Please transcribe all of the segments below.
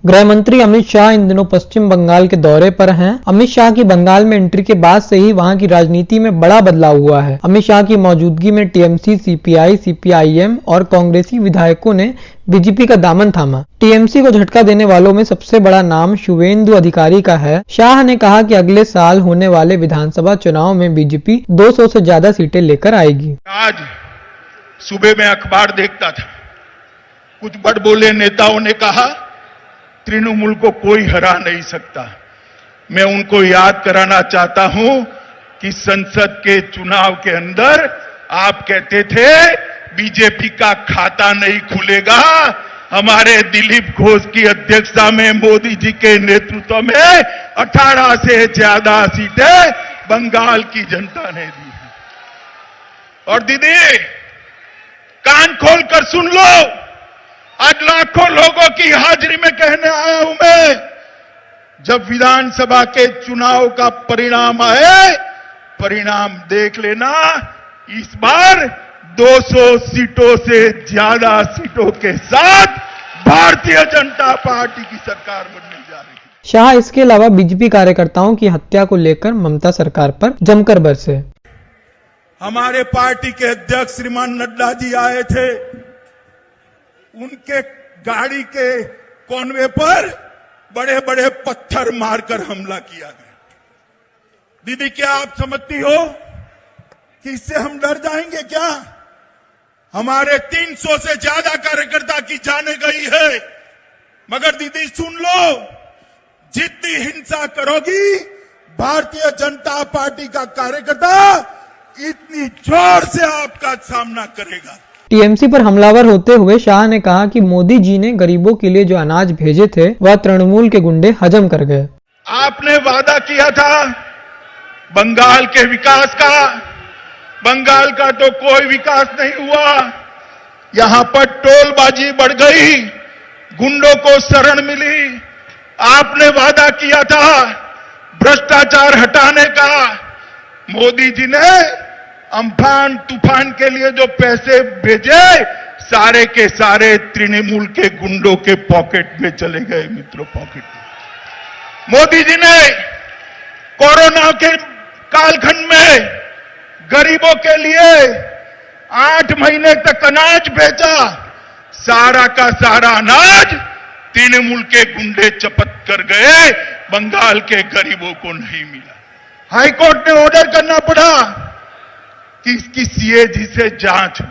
गृह मंत्री अमित शाह इन दिनों पश्चिम बंगाल के दौरे पर हैं। अमित शाह की बंगाल में एंट्री के बाद से ही वहां की राजनीति में बड़ा बदलाव हुआ है। अमित शाह की मौजूदगी में टीएमसी, सीपीआई, सीपीआईएम और कांग्रेसी विधायकों ने बीजेपी का दामन थामा। टीएमसी को झटका देने वालों में सबसे बड़ा नाम शुवेंदु अधिकारी का है। शाह ने कहा कि अगले साल होने वाले विधानसभा चुनाव में बीजेपी 200 से ज्यादा सीटें लेकर आएगी। आज सुबह में अखबार देखता था, कुछ बड़बोले नेताओं ने कहा तृणमूल को कोई हरा नहीं सकता। मैं उनको याद कराना चाहता हूं कि संसद के चुनाव के अंदर आप कहते थे बीजेपी का खाता नहीं खुलेगा। हमारे दिलीप घोष की अध्यक्षता में मोदी जी के नेतृत्व में 18 से ज्यादा सीटें बंगाल की जनता ने दी है। और दीदी कान खोलकर सुन लो, आज लाखों लोगों की हाजिरी में कहने आया हूं मैं, जब विधानसभा के चुनाव का परिणाम आए, परिणाम देख लेना, इस बार 200 सीटों से ज्यादा सीटों के साथ भारतीय जनता पार्टी की सरकार बनने जा रही है। शाह इसके अलावा बीजेपी कार्यकर्ताओं की हत्या को लेकर ममता सरकार पर जमकर बरसे। हमारे पार्टी के अध्यक्ष श्रीमान नड्डा जी आए थे, उनके गाड़ी के कॉनवे पर बड़े बड़े पत्थर मारकर हमला किया गया। दीदी क्या आप समझती हो कि इससे हम डर जाएंगे क्या? हमारे 300 से ज्यादा कार्यकर्ता की जाने गई है, मगर दीदी सुन लो, जितनी हिंसा करोगी भारतीय जनता पार्टी का कार्यकर्ता इतनी जोर से आपका सामना करेगा। टीएमसी पर हमलावर होते हुए शाह ने कहा कि मोदी जी ने गरीबों के लिए जो अनाज भेजे थे वह तृणमूल के गुंडे हजम कर गए। आपने वादा किया था बंगाल के विकास का, बंगाल का तो कोई विकास नहीं हुआ। यहां पर टोलबाजी बढ़ गई, गुंडों को शरण मिली। आपने वादा किया था भ्रष्टाचार हटाने का, मोदी जी ने अम्फान तूफान के लिए जो पैसे भेजे सारे के सारे तृणमूल के गुंडों के पॉकेट में चले गए। मित्रों, पॉकेट में मोदी जी ने कोरोना के कालखंड में गरीबों के लिए 8 महीने तक अनाज भेजा, सारा का सारा अनाज तृणमूल के गुंडे चपत कर गए, बंगाल के गरीबों को नहीं मिला। हाईकोर्ट ने ऑर्डर करना पड़ा कि इसकी सीएजी से जांच।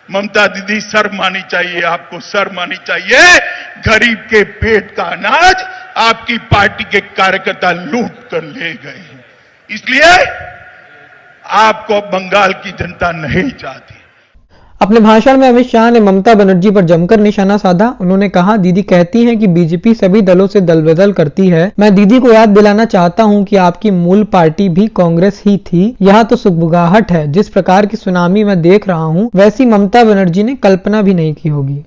ममता दीदी शर्म आनी चाहिए, आपको शर्म आनी चाहिए। गरीब के पेट का अनाज आपकी पार्टी के कार्यकर्ता लूट कर ले गए हैं, इसलिए आपको बंगाल की जनता नहीं चाहती। अपने भाषण में अमित शाह ने ममता बनर्जी पर जमकर निशाना साधा। उन्होंने कहा, दीदी कहती हैं कि बीजेपी सभी दलों से दल बदल करती है। मैं दीदी को याद दिलाना चाहता हूं कि आपकी मूल पार्टी भी कांग्रेस ही थी। यह तो सुगबुगाहट है। जिस प्रकार की सुनामी मैं देख रहा हूं वैसी ममता बनर्जी ने कल्पना भी नहीं की होगी।